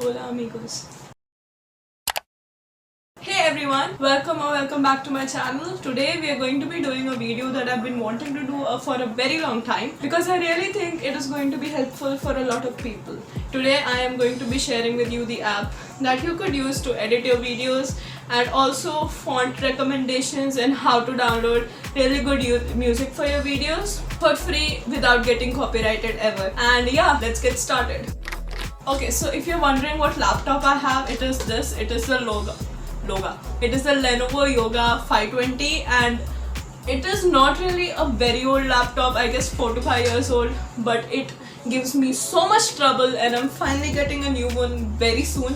Hola amigos. Hey everyone, welcome back to my channel. Today we are going to be doing a video that I've been wanting to do for a very long time because I really think it is going to be helpful for a lot of people. Today I am going to be sharing with you the app that you could use to edit your videos and also font recommendations and how to download really good music for your videos for free without getting copyrighted ever. And yeah, let's get started. Okay, so if you're wondering what laptop I have, it is this. It is the It is the Lenovo Yoga 520 and it is not really a very old laptop, I guess 4 to 5 years old, but it gives me so much trouble and I'm finally getting a new one very soon.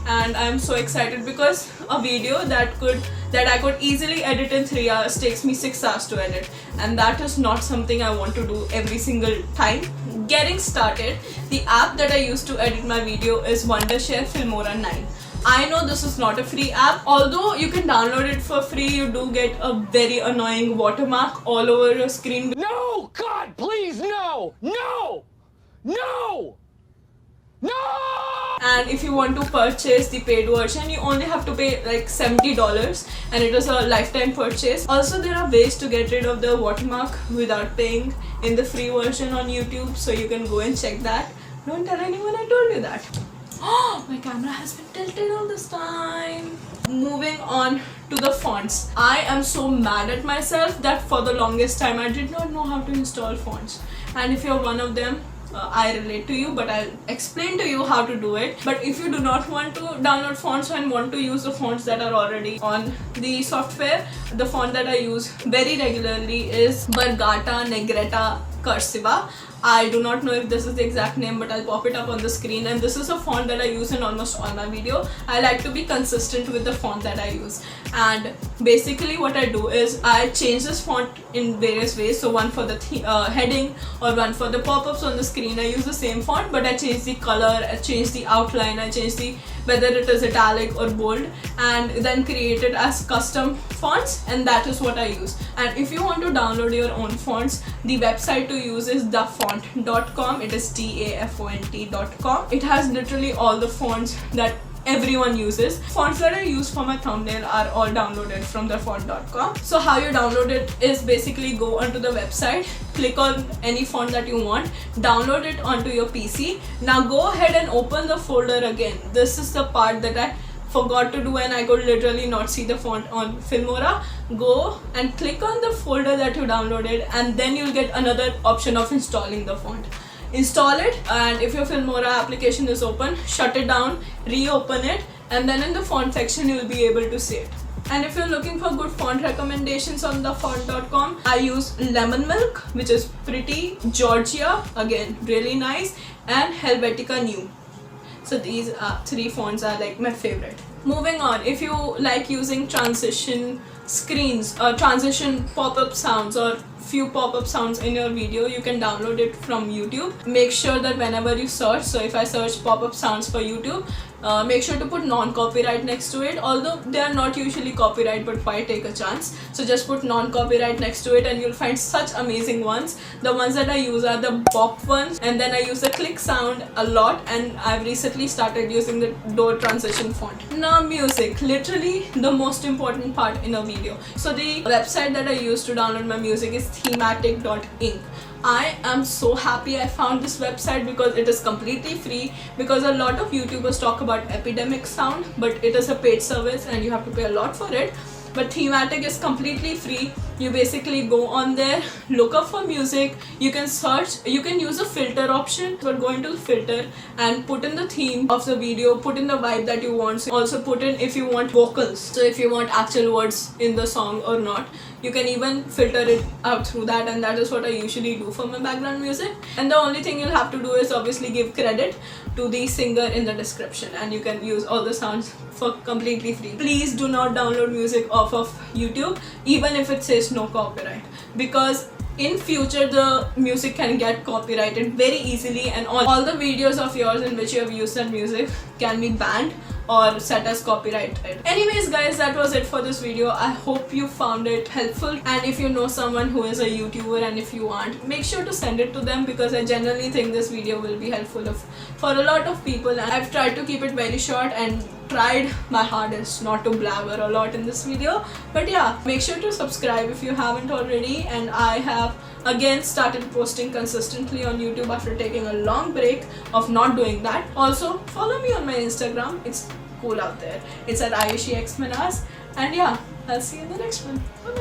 And I'm so excited because a video that I could easily edit in 3 hours takes me 6 hours to edit, and that is not something I want to do every single time. Getting started, the app that I use to edit my video is Wondershare Filmora 9. I know this is not a free app, although you can download it for free. You do get a very annoying watermark all over your screen. No! God, please, no! No! No! No! And if you want to purchase the paid version, you only have to pay like $70 and it is a lifetime purchase. Also, there are ways to get rid of the watermark without paying in the free version on YouTube, so you can go and check that. Don't tell anyone I told you that. Oh, my camera has been tilted all this time. Moving on to the fonts. I am so mad at myself that for the longest time I did not know how to install fonts. And if you're one of them, I relate to you, but I'll explain to you how to do it. But if you do not want to download fonts and want to use the fonts that are already on the software, the font that I use very regularly is Bargata Negretta Cursiva. I do not know if this is the exact name, but I'll pop it up on the screen, and this is a font that I use in almost all my video. I like to be consistent with the font that I use, and basically what I do is I change this font in various ways. So one for the heading or one for the pop-ups on the screen, I use the same font, but I change the color, I change the outline, I change the whether it is italic or bold, and then create it as custom fonts, and that is what I use. And if you want to download your own fonts, the website to use is dafont.com. It is dafont.com. It has literally all the fonts that everyone uses. Fonts that I use for my thumbnail are all downloaded from dafont.com. So how you download it is basically go onto the website, click on any font that you want, download it onto your PC. Now go ahead and open the folder again. This is the part that I forgot to do and I could literally not see the font on Filmora. Go and click on the folder that you downloaded, and then you'll get another option of installing the font. Install it, and if your Filmora application is open, shut it down, reopen it, and then in the font section you'll be able to see it. And if you're looking for good font recommendations on dafont.com, I use Lemon Milk, which is pretty, Georgia, again really nice, and Helvetica New. So these 3 fonts are like my favorite. Moving on, if you like using transition screens or transition pop-up sounds or few pop-up sounds in your video, you can download it from YouTube. Make sure that whenever you search, so if I search pop-up sounds for YouTube, make sure to put non-copyright next to it, although they are not usually copyright, but why take a chance? So just put non-copyright next to it and you'll find such amazing ones. The ones that I use are the bop ones, and then I use the click sound a lot, and I've recently started using the door transition font. Now music, literally the most important part in a video. So the website that I use to download my music is thematic.inc. I am so happy I found this website because it is completely free, because a lot of YouTubers talk about Epidemic Sound, but it is a paid service and you have to pay a lot for it. But Thematic is completely free. You basically go on there, look up for music, you can search, you can use a filter option, but go into the filter and put in the theme of the video, put in the vibe that you want. So also put in if you want vocals, so if you want actual words in the song or not. You can even filter it out through that, and that is what I usually do for my background music. And the only thing you'll have to do is obviously give credit to the singer in the description, and you can use all the sounds for completely free. Please do not download music off of YouTube, even if it says no copyright, because in future the music can get copyrighted very easily, and all the videos of yours in which you have used that music can be banned or set as copyrighted. Anyways guys, that was it for this video. I hope you found it helpful, and if you know someone who is a YouTuber and if you want, make sure to send it to them, because I genuinely think this video will be helpful for a lot of people. And I've tried to keep it very short and tried my hardest not to blabber a lot in this video. But yeah, make sure to subscribe if you haven't already, and I have again started posting consistently on YouTube after taking a long break of not doing that. Also follow me on my Instagram, it's cool out there, it's at AyushiXManaz. And yeah, I'll see you in the next one. Bye.